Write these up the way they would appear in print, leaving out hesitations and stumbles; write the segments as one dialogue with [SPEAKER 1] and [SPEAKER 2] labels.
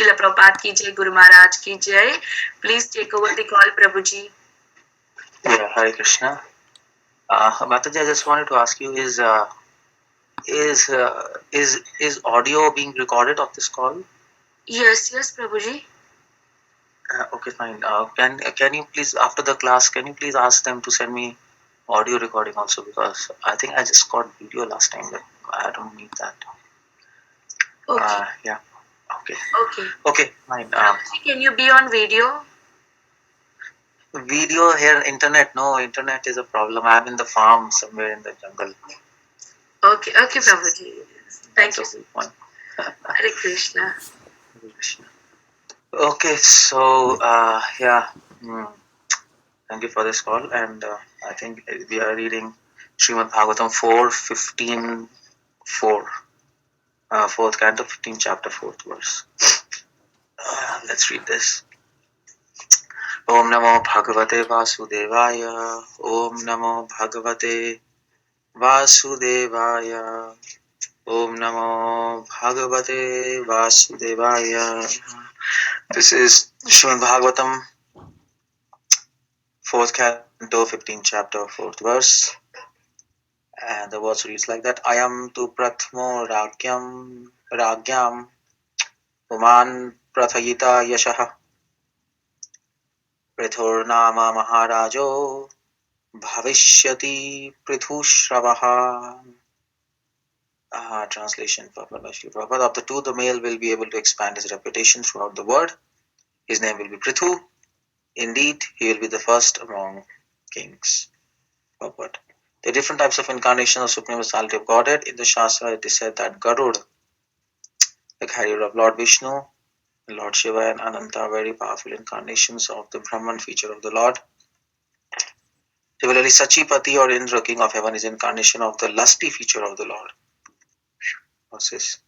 [SPEAKER 1] Srila Prabhupada ki jai, Guru Maharaj ki jai. Please take over the call, Prabhuji.
[SPEAKER 2] Yeah, Hare Krishna. Mataji, I just wanted to ask you: is audio being recorded of this call?
[SPEAKER 1] Yes, Prabhuji.
[SPEAKER 2] Okay, fine. Can you please, after the class, can you please ask them to send me audio recording also, because I think I just got video last time, but I don't need that.
[SPEAKER 1] Okay.
[SPEAKER 2] Yeah. Okay.
[SPEAKER 1] Okay,
[SPEAKER 2] fine.
[SPEAKER 1] Prabhuji, can you be on video?
[SPEAKER 2] Video here, internet. No, internet is a problem. I'm in the farm somewhere in the jungle.
[SPEAKER 1] Okay, Prabhuji. Thank you.
[SPEAKER 2] Fine.
[SPEAKER 1] Hare Krishna.
[SPEAKER 2] Hare Krishna. Okay, so yeah. Thank you for this call, and I think we are reading Srimad Bhagavatam 4:15, 4, 4th canto, 15th chapter, 4th verse. Let's read this. Om Namo Bhagavate Vasudevaya. Om Namo Bhagavate Vasudevaya. Om Namo Bhagavate Vasudevaya. This is Srimad Bhagavatam 4th canto, 15th chapter, 4th verse. And the verse reads like that: Ayam tu prathmo ragyam puman prathayita yashaha prithurnama maharajo bhavishyati prithushravah. Translation for Prabhupada. Of the two, the male will be able to expand his reputation throughout the world. His name will be Prithu. Indeed, he will be the first among kings. Prabhupada. The different types of incarnation of Supreme Personality of Godhead. In the Shastra, it is said that Garud, the carrier of Lord Vishnu, Lord Shiva, and Ananta are very powerful incarnations of the Brahman feature of the Lord. Similarly, Sachipati or Indra, king of heaven, is incarnation of the lusty feature of the Lord. What's this?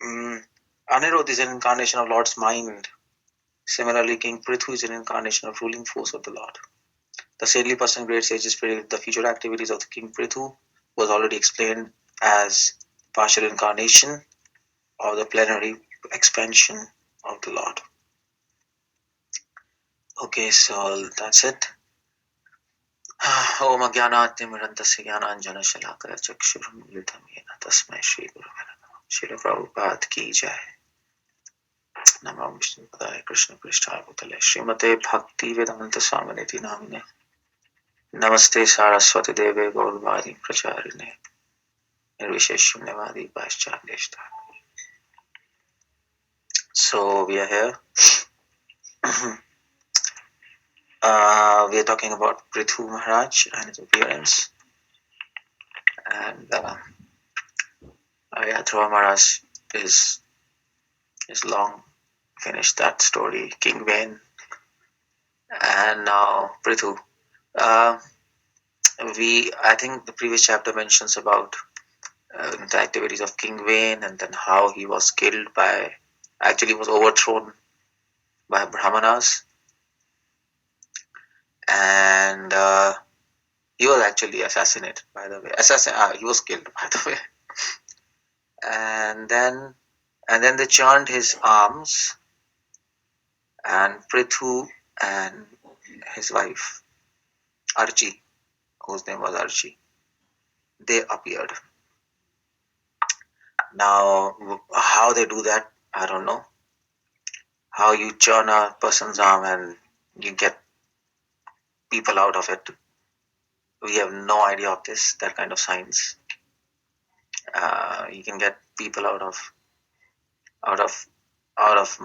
[SPEAKER 2] Anirudh is an incarnation of Lord's mind. Similarly, King Prithu is an incarnation of ruling force of the Lord. The saintly person, great sages predict the future activities of the King Prithu was already explained as partial incarnation or the plenary expansion of the Lord. Okay, so that's it. Om Jnanatimrantasya Jnananjana Shalakaya Chakshurumilitam Yena Tasmai Shri Gurave Namaha. Srila Prabhupada ki jai. Namo Vishnu Padaya Krishna Prishthaya Bhutale Srimate Bhakti Vedanta Swaminiti Namine Namaste Saraswati Deve Gaurvari Pracharine Nirvisheshyamnevadi Paschadeshta. So we are here. We are talking about Prithu Maharaj and his appearance. And Dhruva Maharaj is long finished that story, King Vane. And now Prithu. I think the previous chapter mentions about the activities of King Vane, and then how he was killed was overthrown by Brahmanas, and he was actually assassinated, by the way. He was killed, by the way. And then they churned his arms, and Prithu and his wife Archie, whose name was Archie, they appeared. Now, how they do that, I don't know. How you churn a person's arm and you get people out of it. We have no idea of that kind of science. You can get people out of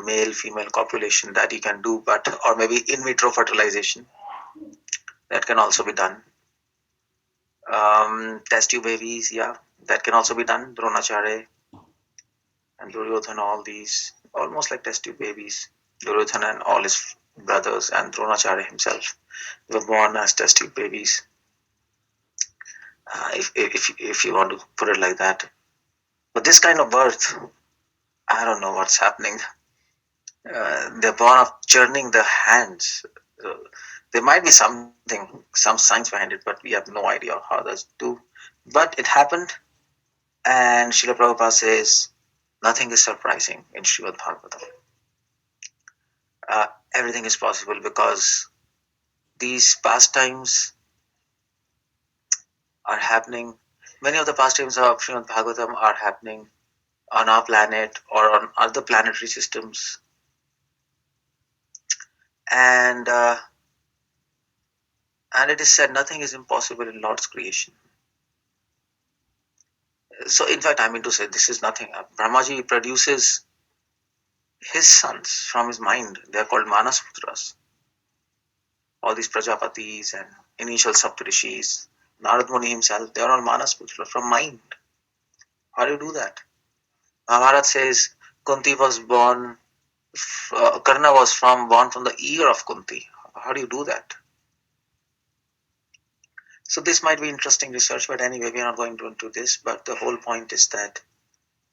[SPEAKER 2] male-female copulation, that you can do, or maybe in vitro fertilization, that can also be done. Test tube babies, yeah, that can also be done. Dronacharya and Duryodhana, all these, almost like test tube babies. Duryodhana and all his brothers and Dronacharya himself were born as test tube babies. If you want to put it like that. But this kind of birth, I don't know what's happening. They're born of churning the hands. There might be some science behind it, but we have no idea how that's do. But it happened, and Srila Prabhupada says Nothing is surprising in Srimad Bhagavatam. Everything is possible because these pastimes are happening. Many of the pastimes of Srimad Bhagavatam are happening on our planet or on other planetary systems, and it is said nothing is impossible in Lord's creation. So, in fact, I mean to say this is nothing. Brahmaji produces his sons from his mind. They are called Manasputras. All these Prajapatis and initial Saptarishis, Narad Muni himself, they are all Manasputra from mind. How do you do that? Mahabharata says Kunti was born, Karna was born from the ear of Kunti. How do you do that? So this might be interesting research, but anyway, we are not going to into this. But the whole point is that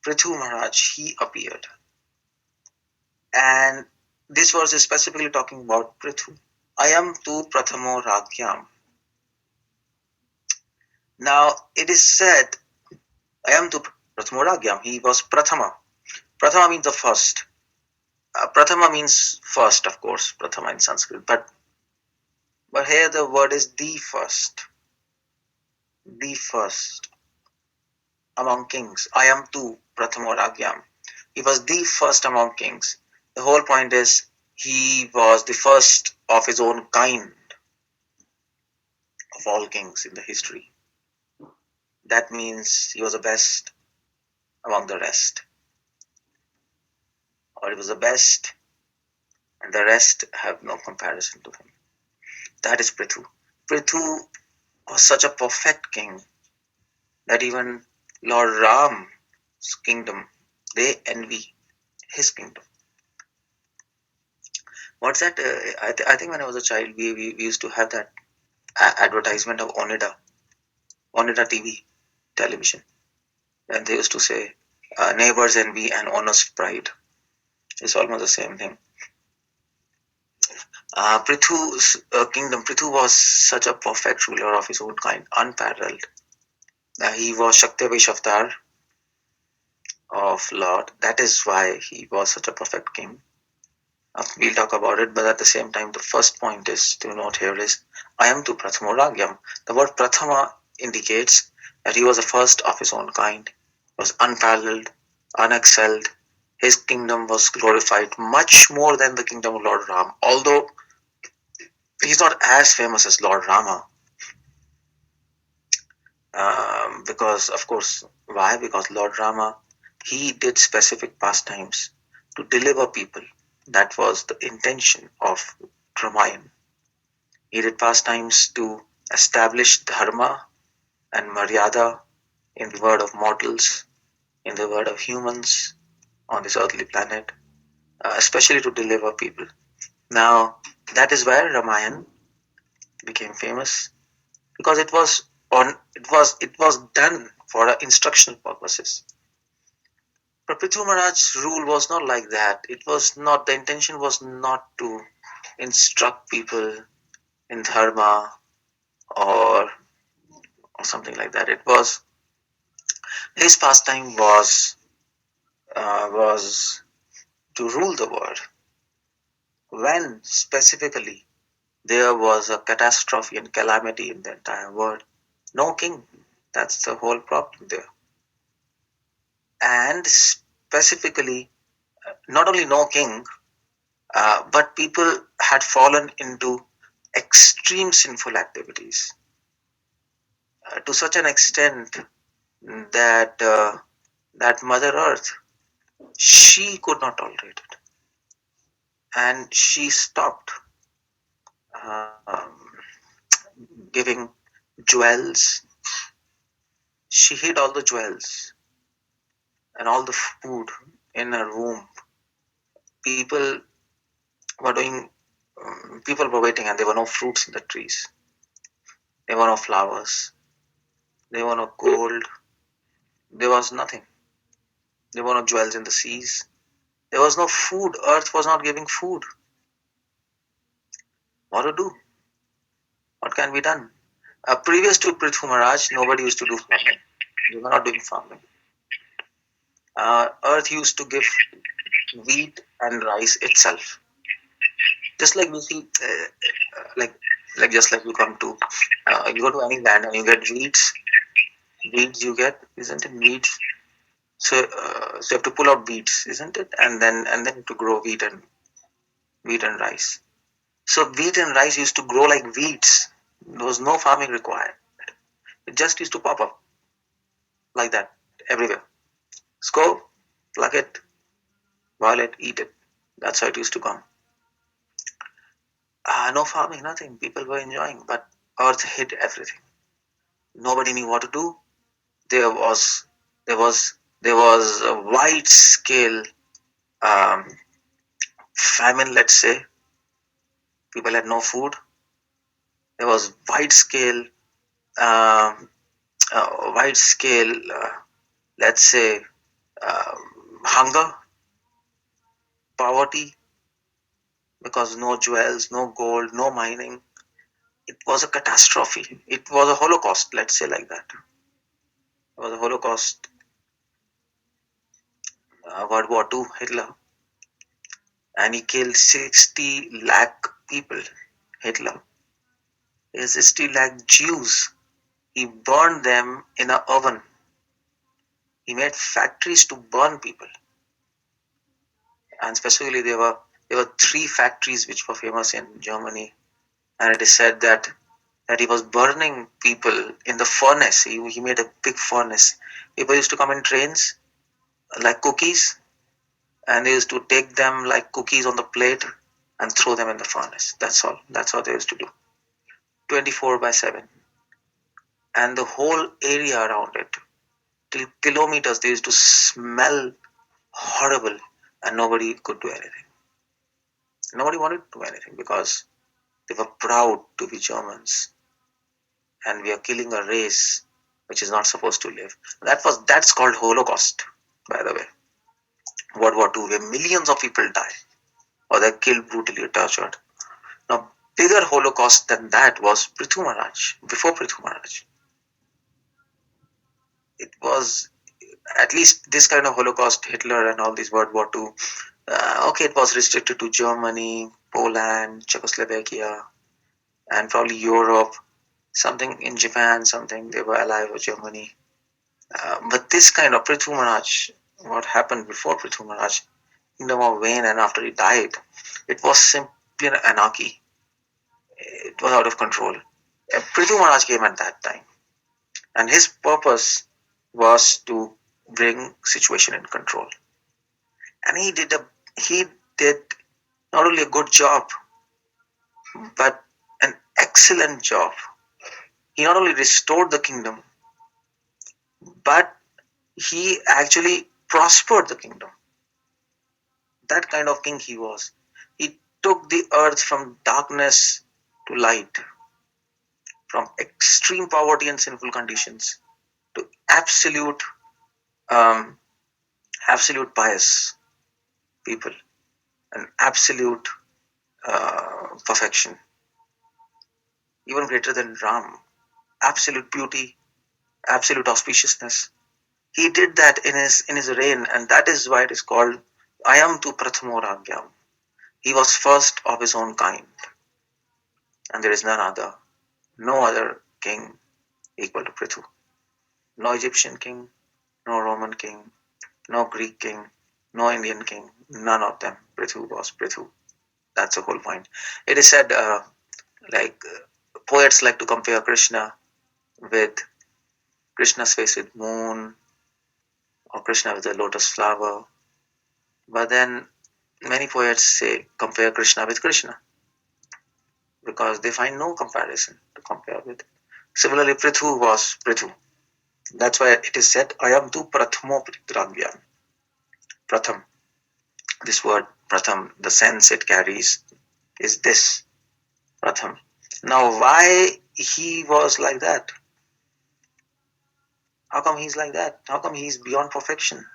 [SPEAKER 2] Prithu Maharaj, he appeared. And this verse is specifically talking about Prithu. Ayam tu prathamo ragyam. Now, it is said, Ayam tu prathamo ragyam. He was prathama. Prathama means the first. Prathama means first, of course, prathama in Sanskrit. But here the word is the first. The first among kings. Ayam tu prathamo ragyam. He was the first among kings. The whole point is he was the first of his own kind of all kings in the history. That means he was the best among the rest. Or he was the best and the rest have no comparison to him. That is Prithu. Prithu was such a perfect king that even Lord Ram's kingdom, they envy his kingdom. What's that? I think when I was a child, we used to have that advertisement of Onida TV television. And they used to say, neighbors envy and honest pride. It's almost the same thing. Prithu's kingdom, Prithu was such a perfect ruler of his own kind, unparalleled. He was Shaktivesh avatar of Lord. That is why he was such a perfect king. We'll talk about it, but at the same time, the first point is to note here is Ayam tu Prathamo Ragyam. The word Prathama indicates that he was the first of his own kind, was unparalleled, unexcelled. His kingdom was glorified much more than the kingdom of Lord Ram, although he's not as famous as Lord Rama. Because, of course, why? Because Lord Rama, he did specific pastimes to deliver people. That was the intention of Ramayana. He did pastimes to establish dharma and maryada in the world of mortals, in the world of humans on this earthly planet, especially to deliver people. Now, that is where Ramayana became famous because it was done for instructional purposes. But Prithu Maharaj's rule was not like that. It was not, the intention was not to instruct people in dharma or something like that. It was, his pastime was to rule the world. When specifically there was a catastrophe and calamity in the entire world, no king. That's the whole problem there. And specifically, not only no king, but people had fallen into extreme sinful activities to such an extent that that Mother Earth, she could not tolerate it, and she stopped giving jewels. She hid all the jewels and all the food in her womb. People were doing. People were waiting, and there were no fruits in the trees. There were no flowers. There were no gold. There was nothing. There were no jewels in the seas. There was no food. Earth was not giving food. What to do? What can be done? Previous to Prithu Maharaj, nobody used to do farming. They were not doing farming. Earth used to give wheat and rice itself. Just like we see, like just like you come to, you go to any land and you get weeds you get, isn't it? Weeds. So you have to pull out weeds, isn't it? And then to grow wheat and rice. So wheat and rice used to grow like weeds. There was no farming required. It just used to pop up like that everywhere. Just go, pluck it, boil it, eat it. That's how it used to come. No farming, nothing. People were enjoying, but earth hid everything. Nobody knew what to do. There was there was there was a wide scale um, famine. Let's say people had no food. There was um, wide scale. Let's say hunger, poverty, because no jewels, no gold, no mining. It was a catastrophe. It was a holocaust. Let's say like that. It was a holocaust. World War II, Hitler, and he killed 60 lakh people. Hitler, 60 lakh Jews. He burned them in an oven. He made factories to burn people, and specifically there were three factories which were famous in Germany, and it is said that he was burning people in the furnace. He made a big furnace. People used to come in trains like cookies, and they used to take them like cookies on the plate and throw them in the furnace. That's all. That's how they used to do. 24/7, and the whole area around it, till kilometers, they used to smell horrible, and nobody could do anything. Nobody wanted to do anything because they were proud to be Germans, and we are killing a race which is not supposed to live. That's called Holocaust, by the way. World War II, where millions of people die or they're killed brutally or tortured. Now, bigger Holocaust than that was Prithu Maharaj. Before Prithu Maharaj, it was at least this kind of Holocaust. Hitler and all these World War II. Okay, it was restricted to Germany, Poland, Czechoslovakia, and probably Europe. Something in Japan, something they were allied with Germany. But this kind of Prithu Maharaj, what happened before Prithu Maharaj, Kingdom of Wayne, and after he died, it was simply an anarchy. It was out of control. Prithu Maharaj came at that time, and his purpose was to bring situation in control. And he did not only a good job, but an excellent job. He not only restored the kingdom, but he actually prospered the kingdom. That kind of king he was. He took the earth from darkness to light, from extreme poverty and sinful conditions to um, absolute pious people and absolute perfection, even greater than Ram. Absolute beauty, absolute auspiciousness. He did that in his reign, and that is why it is called Ayam tu Prathamo Ragyam. He was first of his own kind, and there is none other, no other king equal to Prithu. No Egyptian king, no Roman king, no Greek king, no Indian king, none of them. Prithu was Prithu. That's the whole point. It is said, like poets like to compare with Krishna's face with moon, or Krishna with a lotus flower. But then many poets say compare Krishna with Krishna because they find no comparison to compare with. Similarly, Prithu was Prithu. That's why it is said, Ayam tu prathamo Pritragyan. Pratham. This word Pratham, the sense it carries is this Pratham. Now, why he was like that? How come he's like that? How come he's beyond perfection?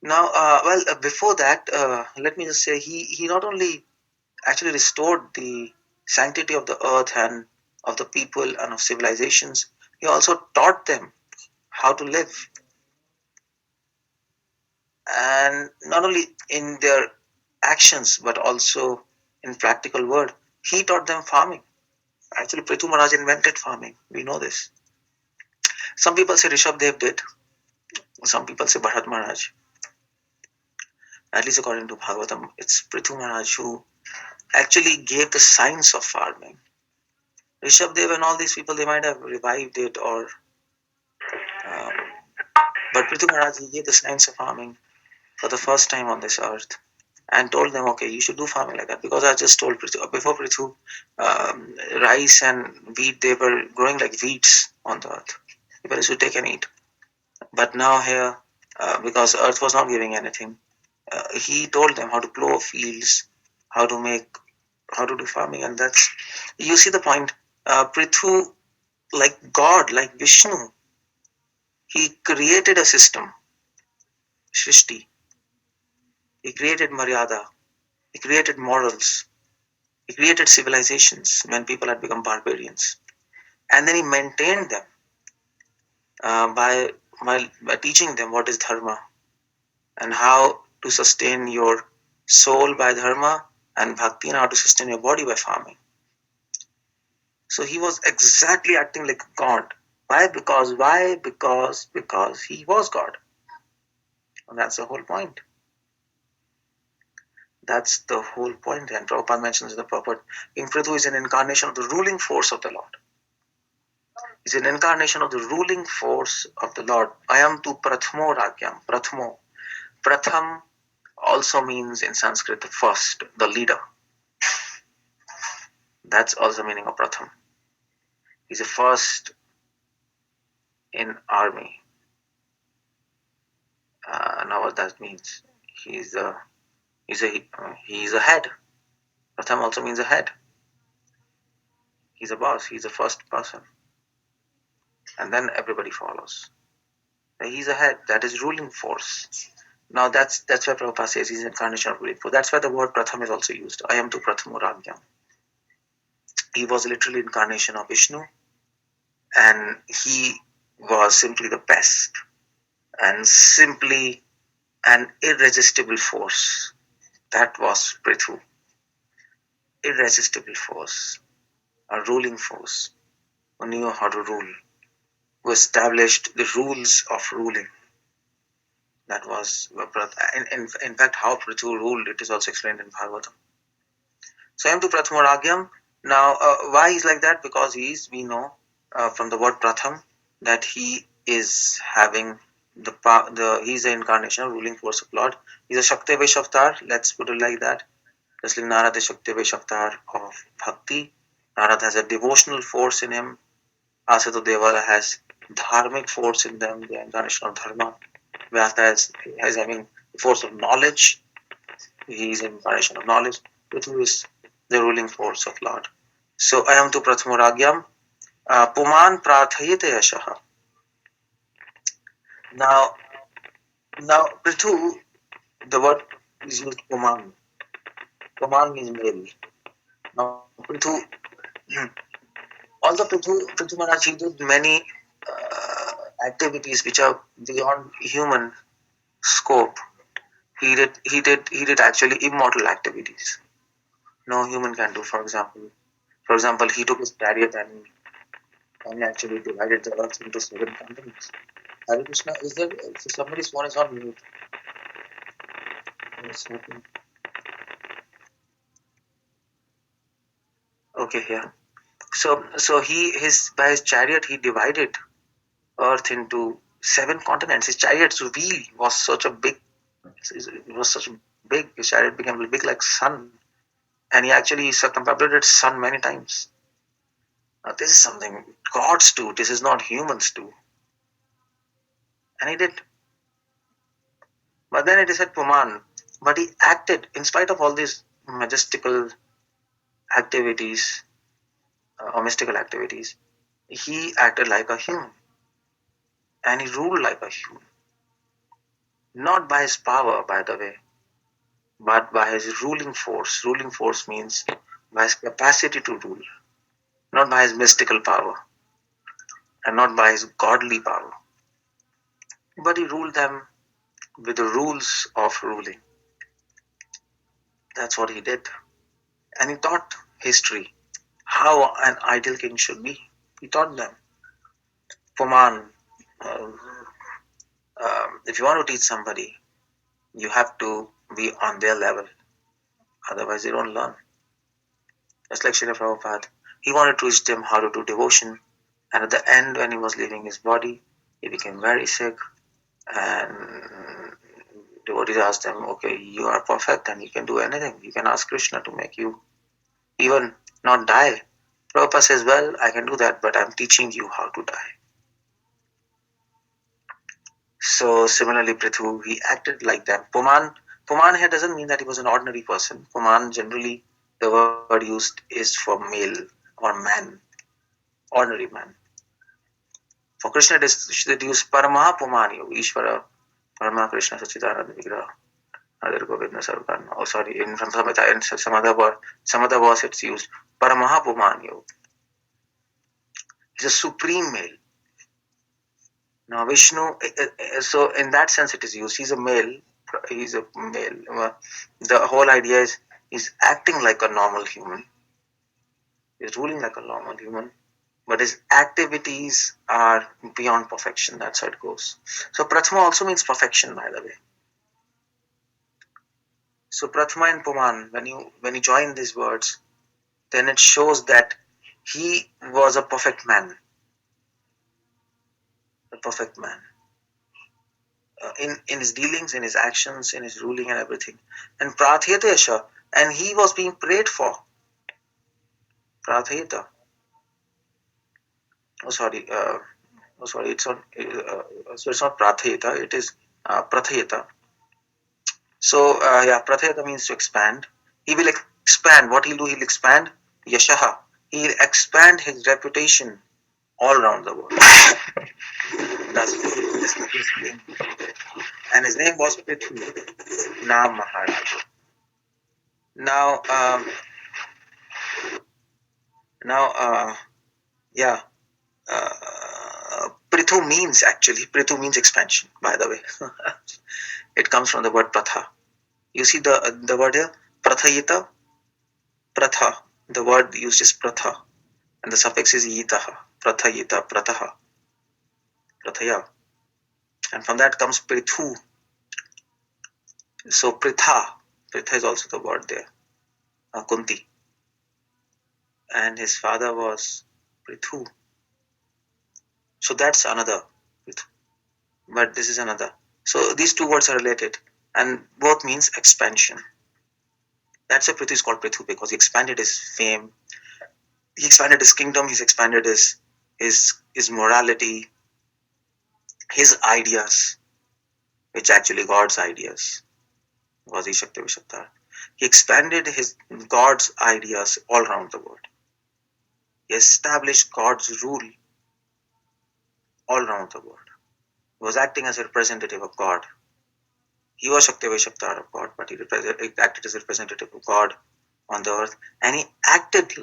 [SPEAKER 2] Now, before that, let me just say he not only actually restored the sanctity of the earth and of the people and of civilizations, he also taught them how to live. and not only in their actions but also in practical word. He taught them farming. Actually, Prithu Maharaj invented farming. We know this. Some people say Rishabdev did. Some people say Bharat Maharaj. At least according to Bhagavatham, it's Prithu Maharaj who actually gave the science of farming. Rishabdev and all these people, they might have revived it um, but Prithu Maharaj, he gave the science of farming for the first time on this earth and told them, okay, you should do farming like that. Because I just told Prithu, before Prithu, rice and wheat, they were growing like weeds on the earth. People used to take and eat. But now here, because earth was not giving anything, he told them how to plow fields, how to make, how to do farming. And that's, you see the point. Prithu, like God, like Vishnu, he created a system, Shrishti. He created Maryada. He created morals. He created civilizations when people had become barbarians. And then he maintained them by teaching them what is dharma and how to sustain your soul by dharma and bhakti and how to sustain your body by farming. So he was exactly acting like God. Why? Because he was God. And that's the whole point. That's the whole point. And Prabhupada mentions in the purport, King Prithu is an incarnation of the ruling force of the Lord. Is an incarnation of the ruling force of the Lord. Ayam tu prathmo ragyam. Prathmo. Pratham also means in Sanskrit the first, the leader. That's also the meaning of Pratham. He's the first in army. Now what that means? He's a head. Pratham also means a head. He's a boss. He's the first person, and then everybody follows. He's a head. That is ruling force. Now that's why Prabhupada says he's an incarnation of ruling force. That's why the word Pratham is also used. I am tu Prathamo Ragyam. He was literally incarnation of Vishnu, and he was simply the best and simply an irresistible force. That was Prithu. Irresistible force, a ruling force who knew how to rule, who established the rules of ruling. That was in fact how Prithu ruled. It is also explained in Bhagavatam. So I am to Prathamo Ragyam. Now, why he's like that? Because we know from the word Pratham that he is having he's the incarnation of ruling force of Lord. He's a Shakti Vesh avatar. Let's put it like that. Just like Narad is Shakti Vesh avatar of Bhakti. Narad has a devotional force in him. Asatu Devala has dharmic force in them, the incarnation of Dharma. Vyasa is having the force of knowledge. He is an incarnation of knowledge. Prithu is the ruling force of Lord. So I am to Prathamo Ragyam. Puman Prathayate Yashaha. Now Prithu, the word is used Puman. Puman means male. Now Prithu, although Prithu Maharaj, he did many activities which are beyond human scope. He did actually immortal activities. No human can do. For example, he took his chariot and actually divided the earth into 7 continents. Hare Krishna, is there somebody's phone is on mute? Okay, yeah. So his by his chariot he divided earth into 7 continents. His chariot's wheel was such a big. It was such big. His chariot became big like sun, and he actually circumambulated sun many times. Now, this is something gods do. This is not humans do, and he did. But then it is said Puman. But he acted in spite of all these majestical activities or mystical activities. He acted like a human, and he ruled like a human. Not by his power, by the way, but by his ruling force. Ruling force means by his capacity to rule, not by his mystical power, and not by his godly power. But he ruled them with the rules of ruling. That's what he did. And he taught history, how an ideal king should be. He taught them. Puman, uh, if you want to teach somebody, you have to be on their level. Otherwise, they don't learn. Just like Srila Prabhupada, he wanted to teach them how to do devotion. And at the end, when he was leaving his body, he became very sick. And devotees asked him, okay, you are perfect and you can do anything. You can ask Krishna to make you even not die. Prabhupada says, well, I can do that, but I'm teaching you how to die. So similarly, Prithu, he acted like that. Puman here doesn't mean that he was an ordinary person. Puman, generally, the word used is for male or man, ordinary man. For Krishna, it is used Paramaha Pumanyo, Ishvara, Parama Krishna Sachidananda Vigraha. Other Govinda Sarvan. Oh, sorry, in Samhita, in some other verse it's used Paramaha Pumanyo. He's a supreme male. Now Vishnu, so in that sense it is used. He's a male. He's a male. The whole idea is he's acting like a normal human. He's ruling like a normal human, but his activities are beyond perfection. That's how it goes. So Prathama also means perfection, by the way. So Prathama and Puman, when you join these words, then it shows that he was a perfect man. A perfect man. In his dealings, in his actions, in his ruling and everything. And Prathayatesha, and he was being prayed for. Prathayata. It's not. So it's not Prathayata. It is Prathayata. So Prathayata means to expand. He will expand. What he'll do, he'll expand Yashaha. He'll expand his reputation all around the world. That's his name. And his name was Prithu Nam Maharaj. Now, Prithu means expansion, by the way. It comes from the word pratha. You see the word here, prathayita, pratha. The word used is pratha, and the suffix is yitaha, prathayita, prataha, prathaya. And from that comes prithu. So pritha is also the word there, Kunti. And his father was Prithu. So that's another Prithu. But this is another. So these two words are related, and both means expansion. That's why Prithu is called Prithu, because he expanded his fame, he expanded his kingdom, he's expanded his morality, his ideas, which actually God's ideas, was he Shakti Vishakta. He expanded his God's ideas all around the world. He established God's rule all around the world. He was acting as a representative of God. He was Shakti Vishakta of God, but he acted as a representative of God on the earth, and he acted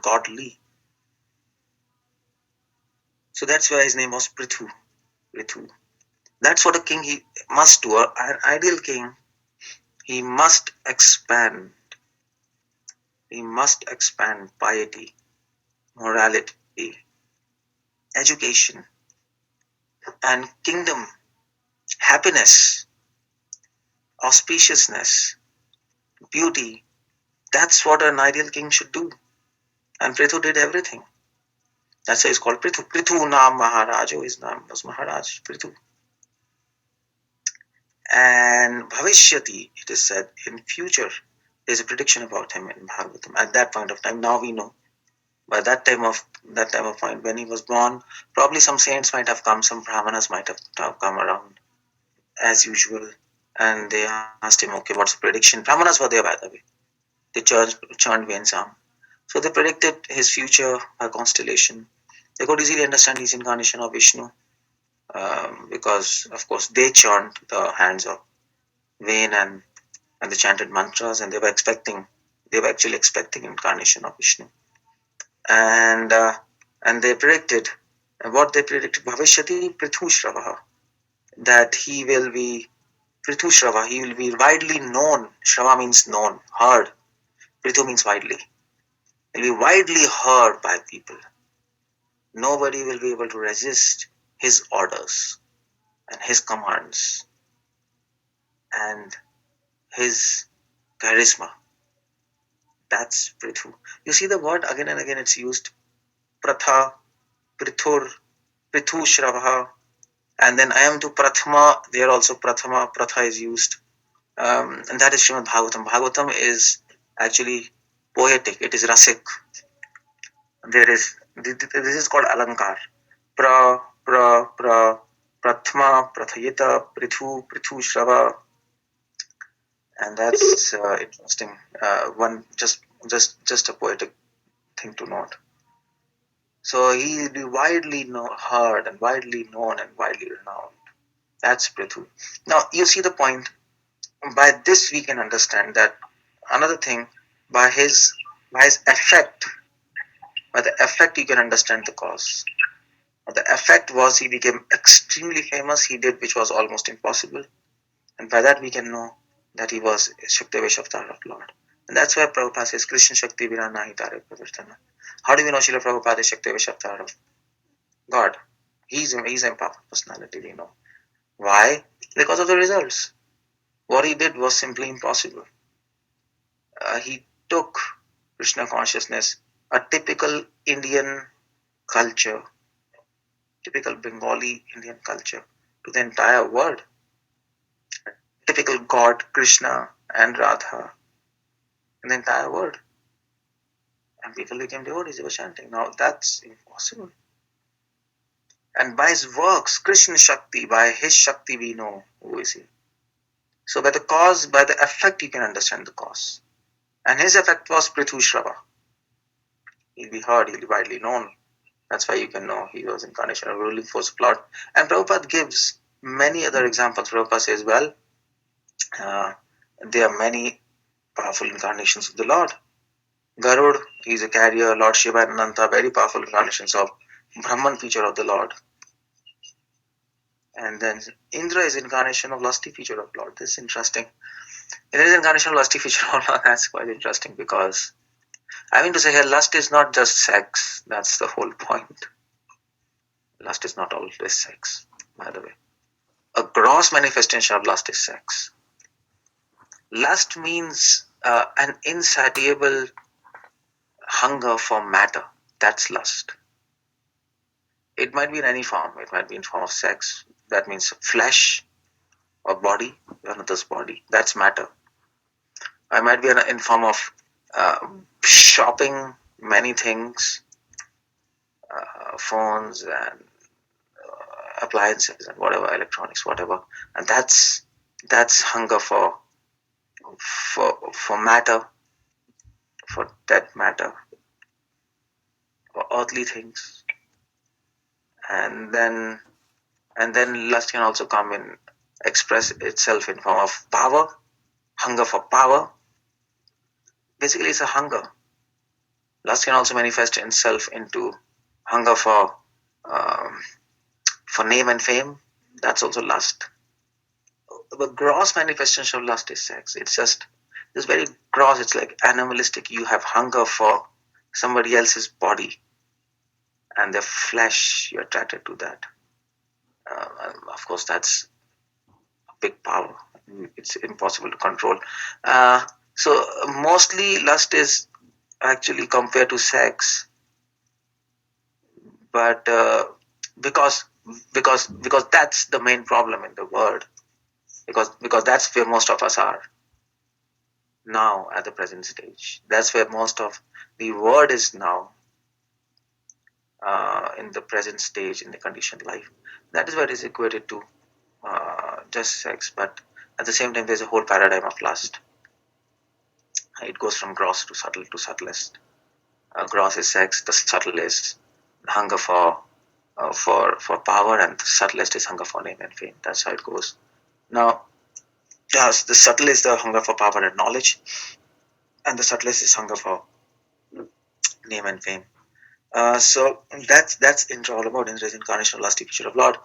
[SPEAKER 2] godly. So that's why his name was Prithu. Prithu. That's what a king he must do. An ideal king, he must expand. He must expand piety, morality, education, and kingdom, happiness, auspiciousness, beauty. That's what an ideal king should do. And Prithu did everything. That's why he's called Prithu. Prithu Naam Maharaj. His name was Maharaj, Prithu. And Bhavishyati, it is said, in future, there's a prediction about him in Bhagavatam. At that point of time, now we know. By that time of point, when he was born, probably some saints might have come, some brahmanas might have come around, as usual. And they asked him, okay, what's the prediction? Brahmanas were there, by the way. They churned Vensam. So they predicted his future by constellation. They could easily understand his incarnation of Vishnu, because, of course, they churned the hands of Vain and the chanted mantras, and they were actually expecting incarnation of Vishnu. And they predicted, Bhavishyati Prithu Shravaha. that he will be Prithu Shrava, he will be widely known. Shrava means known, heard. Prithu means widely. He will be widely heard by people. Nobody will be able to resist his orders and his commands and his charisma. That's Prithu. You see the word again and again, it's used. Pratha, Prithur, Prithu Shrava, and then I am to Prathama. There also Prathama, Pratha is used. And that is Srimad Bhagavatam. Bhagavatam is actually poetic. It is rasik. This is called alankar. Prathma, Prathayita, Prithu Shrava, and that's interesting. One just a poetic thing to note. So he will be widely heard and widely known and widely renowned. That's Prithu. Now you see the point. By this we can understand that another thing, by his effect, by the effect you can understand the cause. The effect was he became extremely famous. He did which was almost impossible, and by that we can know that he was Shaktivesh avatar of Lord. And that's why Prabhupada says Krishna Shakti Vina Nahi Tare Pravartana. How do we know Srila Prabhupada is Shaktivesh avatar of God? He's an empowered personality, we know. Why? Because of the results. What he did was simply impossible. He took Krishna consciousness, a typical Indian culture, typical Bengali Indian culture, to the entire world. Typical God, Krishna and Radha in the entire world. And people became devotees, they were chanting. Now that's impossible. And by his works, Krishna Shakti, by his Shakti we know who is he. So by the cause, by the effect you can understand the cause. And his effect was Prithu Shrava. He'll be heard, he'll be widely known. That's why you can know he was incarnation of ruling force of Lord. And Prabhupada gives many other examples. Prabhupada says, well, there are many powerful incarnations of the Lord. Garud, he is a carrier. Lord Shiva and Ananta, very powerful incarnations of Brahman feature of the Lord. And then Indra is incarnation of lusty feature of Lord. This is interesting. It is incarnation of lusty feature of Lord. That's quite interesting because I mean to say here, lust is not just sex. That's the whole point. Lust is not always sex, by the way. A gross manifestation of lust is sex. Lust means an insatiable hunger for matter. That's lust. It might be in any form. It might be in form of sex. That means flesh or body, another's body. That's matter. It might be in form of shopping many things, phones and appliances and whatever, electronics, whatever. And that's hunger for matter, for dead matter, for earthly things. And then lust can also come in, express itself in form of power, hunger for power. Basically, it's a hunger. Lust can also manifest itself into hunger for name and fame. That's also lust. The gross manifestation of lust is sex. It's very gross. It's like animalistic. You have hunger for somebody else's body and their flesh. You're attracted to that. Of course, that's a big power. It's impossible to control. So mostly lust is actually compared to sex, but because that's the main problem in the world, because that's where most of us are now at the present stage. That's where most of the world is now in the present stage in the conditioned life. That is what is equated to just sex, but at the same time there's a whole paradigm of lust. It goes from gross to subtle to subtlest. Gross is sex, the subtle is hunger for power, and the subtlest is hunger for name and fame. That's how it goes. Now, yes, the subtle is the hunger for power and knowledge, and the subtlest is hunger for name and fame. So that's Indra all about. Indra is incarnation of lusty feature of Lord.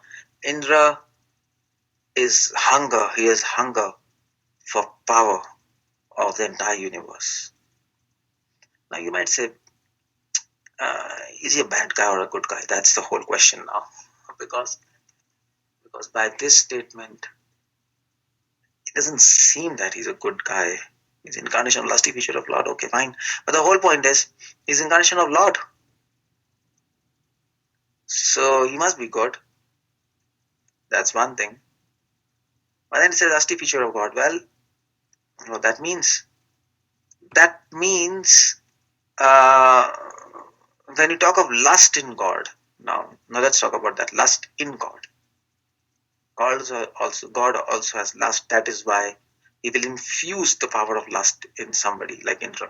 [SPEAKER 2] Indra is hunger. He has hunger for power of the entire universe. Now you might say, is he a bad guy or a good guy? That's the whole question now. Because by this statement, it doesn't seem that he's a good guy. He's incarnation of lusty feature of Lord. Okay, fine. But the whole point is, he's incarnation of Lord. So he must be good. That's one thing. But then it's a lusty feature of God. Well, you know what that means? That means when you talk of lust in God, now let's talk about that. Lust in God. God also has lust. That is why he will infuse the power of lust in somebody like Indra.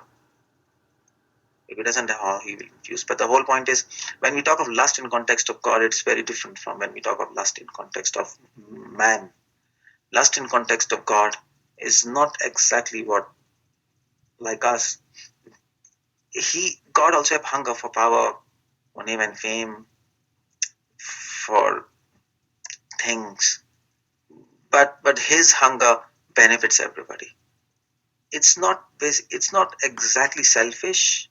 [SPEAKER 2] If he doesn't have how, he will infuse. But the whole point is, when we talk of lust in context of God, it's very different from when we talk of lust in context of man. Lust in context of God is not exactly what, like us. God also have hunger for power, for name and fame, for things. But his hunger benefits everybody. It's not exactly selfish.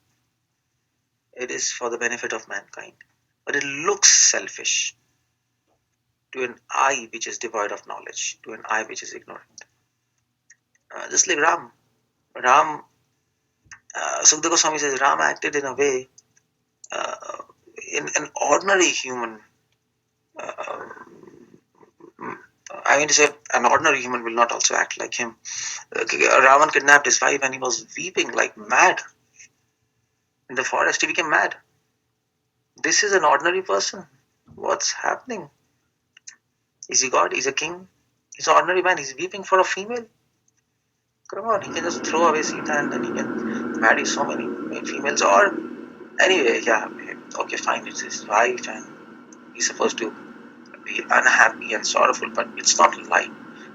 [SPEAKER 2] It is for the benefit of mankind. But it looks selfish to an eye which is devoid of knowledge, to an eye which is ignorant. Just like Ram. Sukhdeva Goswami says Ram acted in a way uh, in an ordinary human. Uh, I mean to say, an ordinary human will not also act like him. Ravan kidnapped his wife and he was weeping like mad in the forest. He became mad. This is an ordinary person. What's happening? Is he God? Is he a king? He's an ordinary man. He's weeping for a female. Come on, he can just throw away Sita and then he can marry so many females. Or anyway, yeah, okay, fine, it's his wife and he's supposed to be unhappy and sorrowful, but it's not like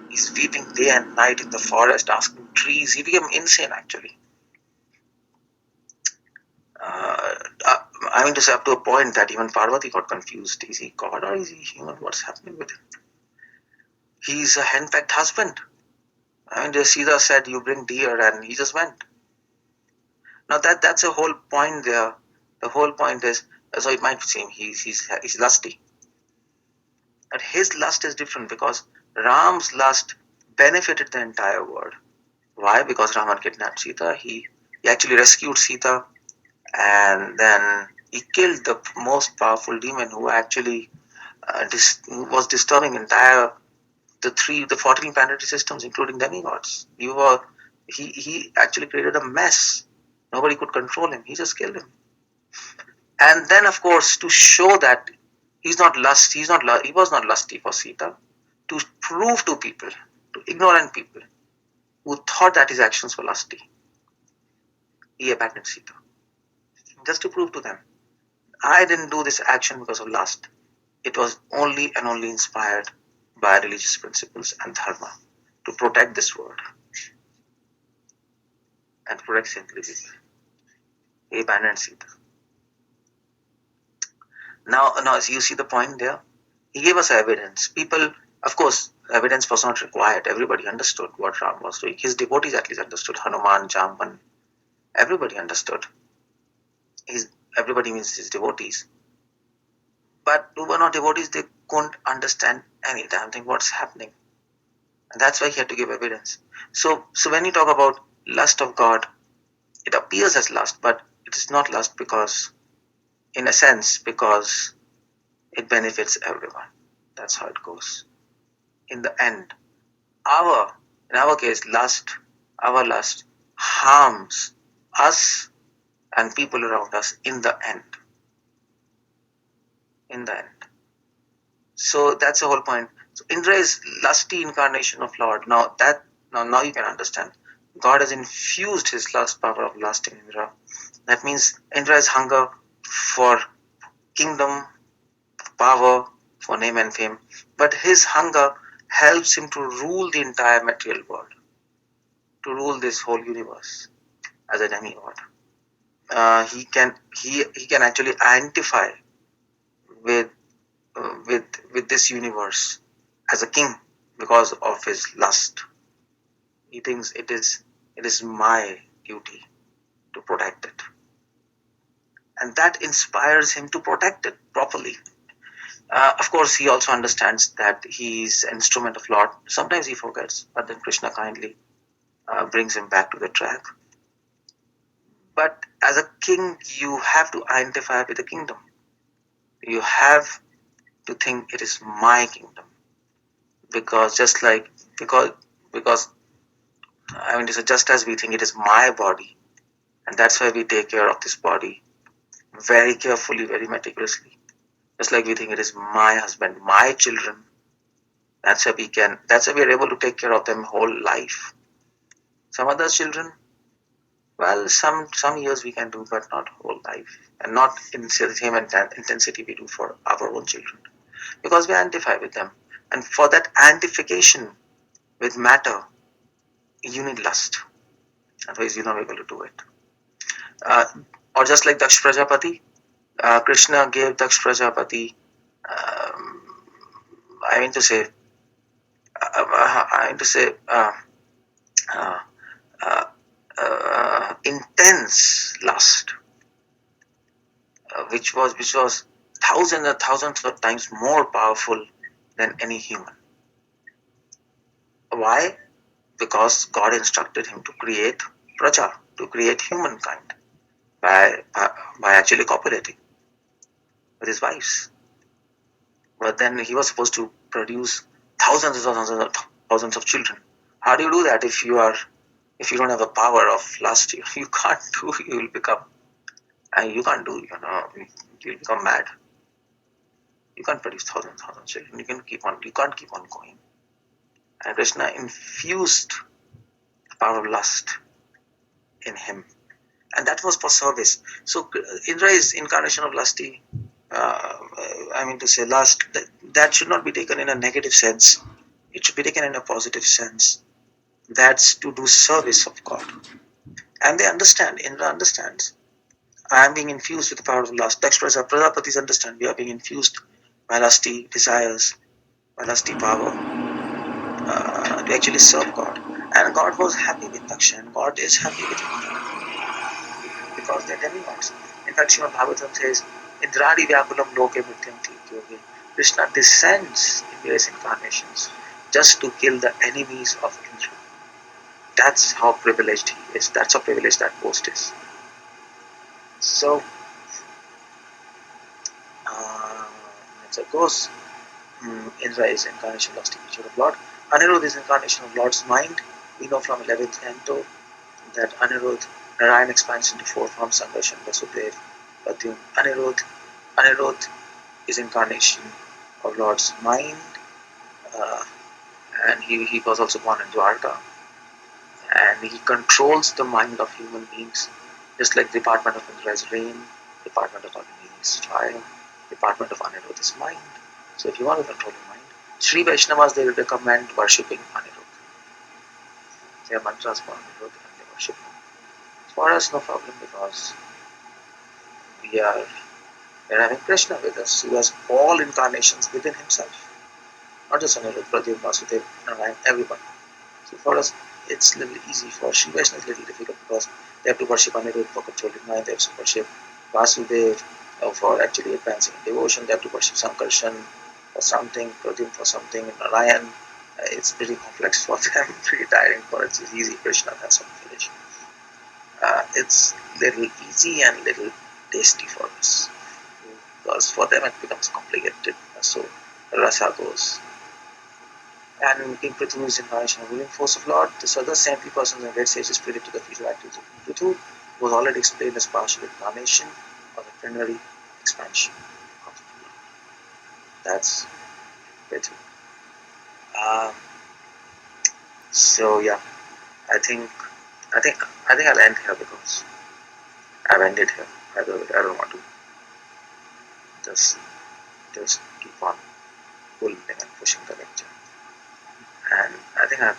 [SPEAKER 2] he's weeping day and night in the forest, asking trees. He became insane actually. Uh, I mean to say, up to a point that even Parvati got confused. Is he God or is he human? What's happening with him? He's a henpecked husband. I mean, Sita said, "You bring deer," and he just went. Now that's a whole point there. The whole point is, so it might seem he's lusty, but his lust is different because Ram's lust benefited the entire world. Why? Because Raman kidnapped Sita. He actually rescued Sita, and then he killed the most powerful demon who actually was disturbing entire the 14 planetary systems, including demigods. He actually created a mess. Nobody could control him. He just killed him. And then, of course, to show that he was not lusty for Sita, to prove to people, to ignorant people who thought that his actions were lusty, he abandoned Sita. Just to prove to them, I didn't do this action because of lust. It was only and only inspired by religious principles and dharma to protect this world and protect simply people. He abandoned Sita. Now, as you see the point there, he gave us evidence. People, of course, evidence was not required. Everybody understood what Ram was doing. His devotees at least understood. Hanuman, Jamban, everybody understood. Everybody means his devotees. But who were not devotees, they couldn't understand any damn thing what's happening. And that's why he had to give evidence. So when you talk about lust of God, it appears as lust, but it is not lust because, in a sense, because it benefits everyone. That's how it goes. In the end, in our case, our lust harms us and people around us in the end. In the end. So that's the whole point. So Indra is lusty incarnation of Lord. Now you can understand. God has infused his lust power of lust in Indra. That means Indra has hunger for kingdom, power, for name and fame. But his hunger helps him to rule the entire material world, to rule this whole universe as a demigod. He can actually identify with with this universe as a king. because of his lust. He thinks it is my duty to protect it. And that inspires him to protect it properly. Of course, he also understands that he's an instrument of Lord. Sometimes he forgets, but then Krishna kindly brings him back to the track. But as a king, you have to identify with the kingdom. You have to think it is my kingdom, because because I mean, it's just as we think it is my body, and that's why we take care of this body very carefully, very meticulously. Just like we think it is my husband, my children. That's why we are able to take care of them whole life. Some other children, well, some years we can do, but not whole life, and not in the same intensity we do for our own children, because we identify with them. And for that identification with matter, you need lust. Otherwise, you're not able to do it. Uh, or just like Daksh Prajapati, Krishna gave Daksh Prajapati, um, I mean to say, I mean to say, uh, uh, intense lust, which was thousands and thousands of times more powerful than any human. Why? Because God instructed him to create praja, to create humankind by actually copulating with his wives. But then he was supposed to produce thousands of children. How do you do that if you don't have a power of lust? You can't do. You will become. And you can't do. You'll become mad. You can't produce thousands of children. You can't keep on going. And Krishna infused the power of lust in him, and that was for service. So Indra is incarnation of lusty. I mean to say, lust. That should not be taken in a negative sense. It should be taken in a positive sense. That's to do service of God. And they understand. Indra understands. I am being infused with the power of lust. Daksh Prajapatis understand. We are being infused by lusty desires, by lusty power, to actually serve God. And God was happy with Daksha, and God is happy with Indra, because they are demigods. In fact, Srimad Bhagavatham says, Indradi Vyakulam Loke Mrityam Yoge. Krishna descends in various incarnations just to kill the enemies of Indra. That's how privileged he is. That's how privileged that post is. So, next it goes. Indra is incarnation of the nature of Lord. Anirudh is incarnation of Lord's mind. We know from 11th canto that Narayan expands into four forms: Sangarshan, Vasudev, Pradyumna, Anirudh is incarnation of Lord's mind, uh, and he was also born in Dwarka, and he controls the mind of human beings, just like the department of Indra is rain, department of Agni is fire, department of Anirudh is mind. So if you want to control your mind, Sri Vaishnavas, they recommend worshipping Anirudh. They have mantras for Anirudh and they worship him. For us, no problem, because we are having Krishna with us, who has all incarnations within himself. Not just Anirudh, Pradyumna, Vasudev, Narayan, everyone. So for us, it's a little easy. For Sri Vaishnava, it's a little difficult, because they have to worship Anirudh for controlling mind, they have to worship Vasudev for actually advancing in devotion, they have to worship Sankarshan for something, Pradyumna for something, Narayan. It's pretty complex for them, pretty tiring for us. It's easy. Krishna has some village. It's little easy and little tasty for us, because for them it becomes complicated. So rasa goes. And King Prithu is incarnation of ruling force of Lord. This other saintly persons and great sages predict the future activities of Prithu was already explained as partial incarnation or the plenary expansion of the Lord. That's Prithu. So yeah, I think I'll end here, because I've ended here. I don't want to just keep on pulling and pushing the lecture. And I think I've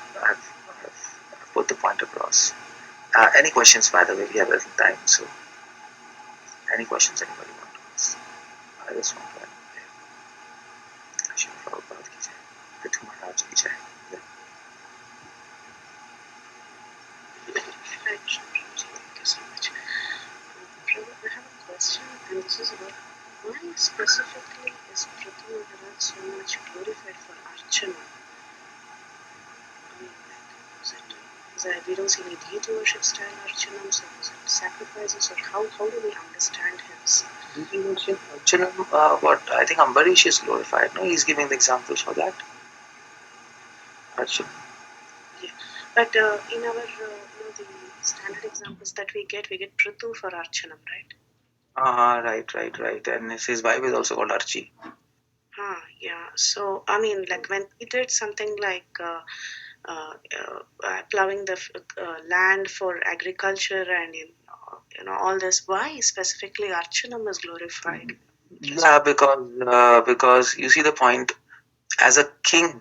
[SPEAKER 2] put the point across. Any questions, by the way? We have a little time, so any questions anybody want to ask? I just want to end there. Srila Prabhupada ki jai. Prithu Maharaj ki jai. Yeah.
[SPEAKER 3] Right, Prabhuji, thank you so much. Prabhu, I have a question, and this is about why specifically is Prithu Maharaj so much glorified for Archana? I mean, like, we don't see any deity worship style Archanam, so was it sacrifices, or how do we understand his?
[SPEAKER 2] Deity worship, Archana, what I think Ambarish is glorified. No, he's giving the examples for that. Archana.
[SPEAKER 3] Yeah, but in our the standard examples that we get Prithu for Archanam, right?
[SPEAKER 2] Right. And his wife is also called Archie.
[SPEAKER 3] Yeah. So I mean, like when he did something like plowing the land for agriculture and all this, why specifically Archanam is glorified?
[SPEAKER 2] Yeah, because you see the point. As a king,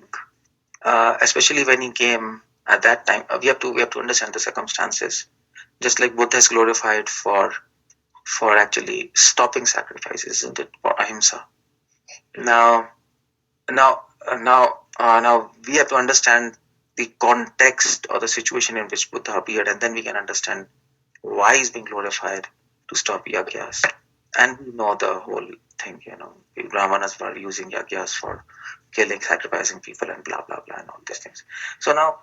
[SPEAKER 2] especially when he came at that time, we have to understand the circumstances. Just like Buddha is glorified for actually stopping sacrifices, isn't it? For ahimsa. Now, now we have to understand the context or the situation in which Buddha appeared, and then we can understand why he's being glorified to stop yagyas. And we know the whole thing, the Brahmanas were using yagyas for killing, sacrificing people, and blah blah blah, and all these things. So now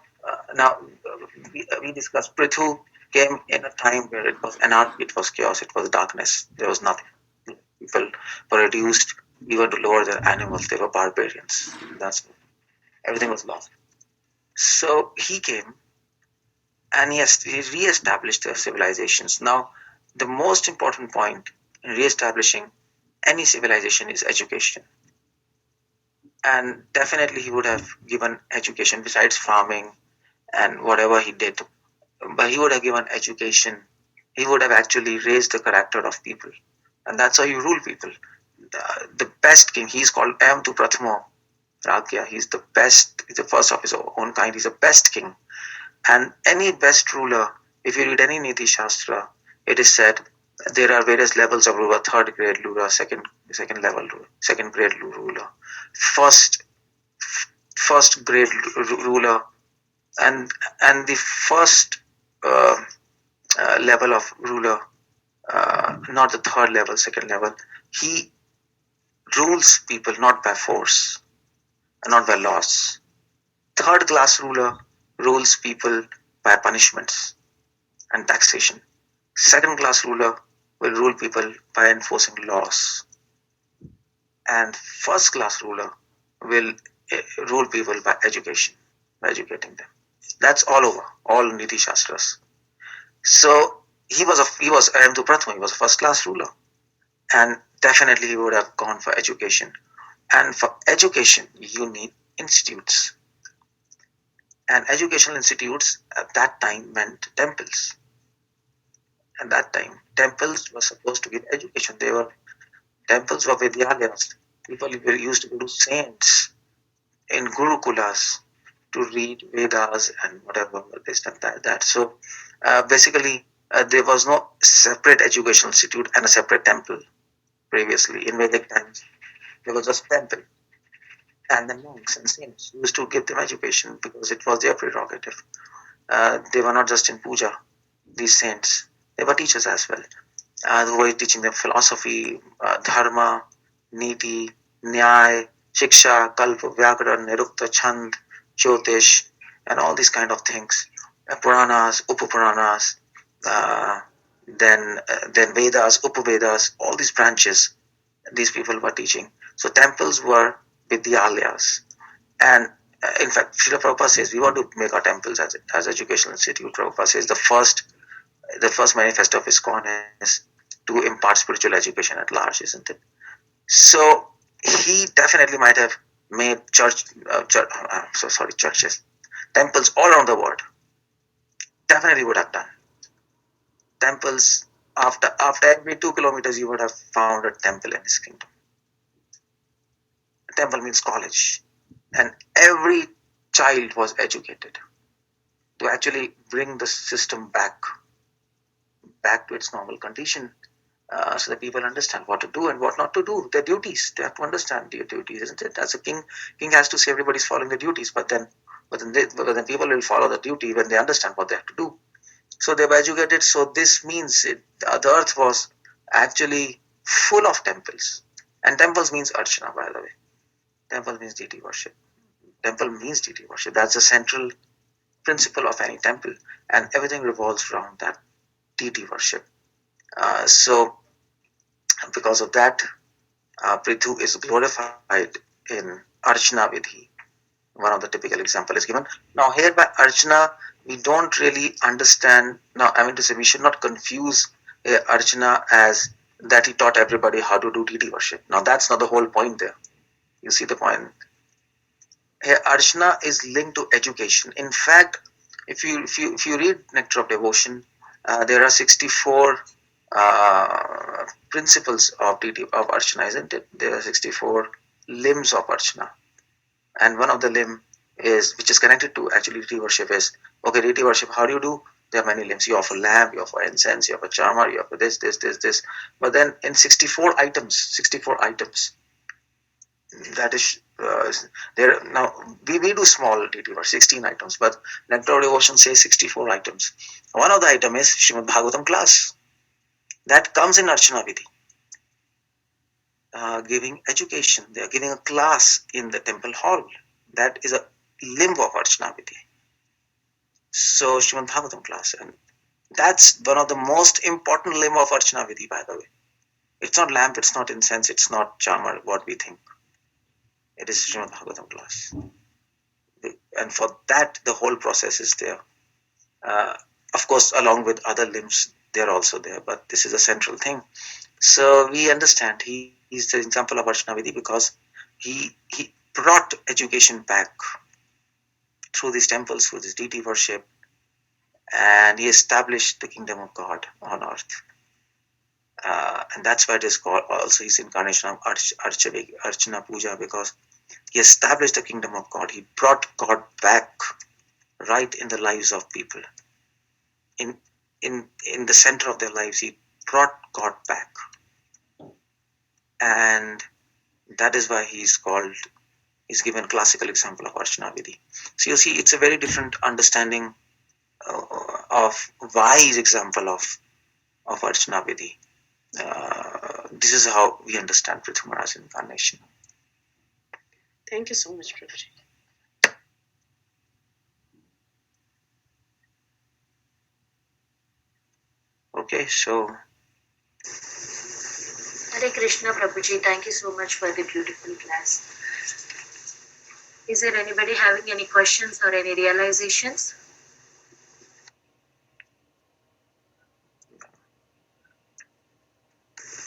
[SPEAKER 2] we discussed Prithu came in a time where it was anarchy, it was chaos, it was darkness. There was nothing. People were reduced even to lower than animals. They were barbarians. Everything was lost. So he came and he re-established their civilizations. Now, the most important point in re-establishing any civilization is education. And definitely he would have given education besides farming and whatever he did. But he would have given education. He would have actually raised the character of people. And that's how you rule people. The best king, he's called Ayam tu Prathamo Ragya. He's the best, he's the first of his own kind. He's the best king. And any best ruler, if you read any Niti Shastra, it is said there are various levels of ruler: third grade ruler, second level ruler, second grade ruler, first grade ruler, and the first level of ruler, not the third level, second level. He rules people not by force and not by laws. Third class ruler rules people by punishments and taxation. Second class ruler will rule people by enforcing laws. And first class ruler will rule people by education, by educating them. That's all over, all Niti Shastras. So he was Ayamtu Prathama, he was a first class ruler. And definitely he would have gone for education. And for education, you need institutes. And educational institutes at that time meant temples. At that time, temples were supposed to give education. Temples were vidyalayas. People were used to go to saints in gurukulas to read Vedas and whatever this and that. So basically, there was no separate educational institute and a separate temple previously. In Vedic times, there was just temple. And the monks and saints used to give them education because it was their prerogative. They were not just in puja, these saints. They were teachers as well. Who were teaching them philosophy, dharma, niti, nyay, shiksha, kalpa, vyakaran, nirukta, chand, jyotish, and all these kind of things. Puranas, upapuranas, then Vedas, Upavedas, all these branches these people were teaching. So temples were vidyalayas. And in fact, Srila Prabhupada says we want to make our temples as educational institute. Prabhupada says the first manifesto of ISKCON is to impart spiritual education at large, isn't it? So he definitely might have made churches, temples all around the world. Definitely would have done temples. After every 2 kilometers, you would have found a temple in his kingdom. Temple means college, and every child was educated to actually bring the system back to its normal condition. so that people understand what to do and what not to do, their duties. They have to understand their duties, isn't it? As a king has to say everybody's following the duties, but then people will follow the duty when they understand what they have to do. So they were educated. So this means the earth was actually full of temples, and temples means archana, by the way. Temple means deity worship. Temple means deity worship. That's the central principle of any temple, and everything revolves around that deity worship. So because of that, Prithu is glorified in Archana Vidhi. One of the typical example is given. Now here by Archana, we don't really understand. Now I mean to say we should not confuse Archana as that he taught everybody how to do deity worship. Now that's not the whole point there. You see the point? Here Archana is linked to education. In fact, if you read Nectar of Devotion, there are 64 principles of Archana, isn't it? There are 64 limbs of Archana, and one of the limb is which is connected to actually deity worship is okay. Deity worship, how do you do? There are many limbs. You offer lamp, you offer incense, you offer charmer, you offer this. But then in 64 items, that is there. Now we do small deity worship, 16 items, but Nectar of Devotion says 64 items. One of the item is Srimad Bhagavatam class. That comes in Archana Vidhi. Giving education. They are giving a class in the temple hall. That is a limb of Archana Vidhi. So Srimad Bhagavatam class. And that's one of the most important limb of Archana Vidhi, by the way. It's not lamp, it's not incense, it's not charmer, what we think. It is Srimad Bhagavatam class. And for that, the whole process is there. Of course, along with other limbs, they're also there, but this is a central thing. So we understand he's the example of Archana Vidhi because he brought education back through these temples, through this deity worship, and he established the kingdom of God on earth. And that's why it is called also his incarnation of Archana Puja, because he established the kingdom of God. He brought God back right in the lives of people. In the center of their lives, he brought God back. And that is why he's given classical example of Archana Vidhi. So you see, it's a very different understanding of wise example of Archana Vidhi. This is how we understand Prithu Maharaj's incarnation.
[SPEAKER 3] Thank you so much, Prabhuji.
[SPEAKER 2] Okay, so
[SPEAKER 1] Hare Krishna, Prabhuji. Thank you so much for the beautiful class. Is there anybody having any questions or any realizations?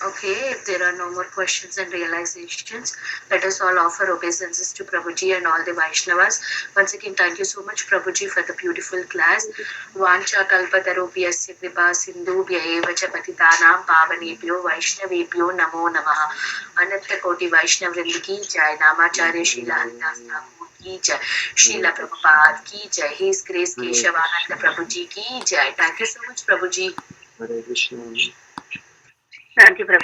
[SPEAKER 1] Okay, if there are no more questions and realizations, let us all offer obeisances to Prabhuji and all the Vaishnavas. Once again, thank you so much, Prabhuji, for the beautiful class. Vancha kalpatarubhyasya kripa sindhubhya eva cha patitanam pavanebhyo vaishnavebhyo namo namaha. Anatta koti Vaishnav Vrind ki jai. Namacharya Srila Haridas Thakur ki jai. Srila Prabhupada ki jai. His Grace Keshavanand Prabhuji ki jai. Thank you so much, Prabhuji.
[SPEAKER 2] Hare Krishna.
[SPEAKER 1] Thank you, Prabhuji.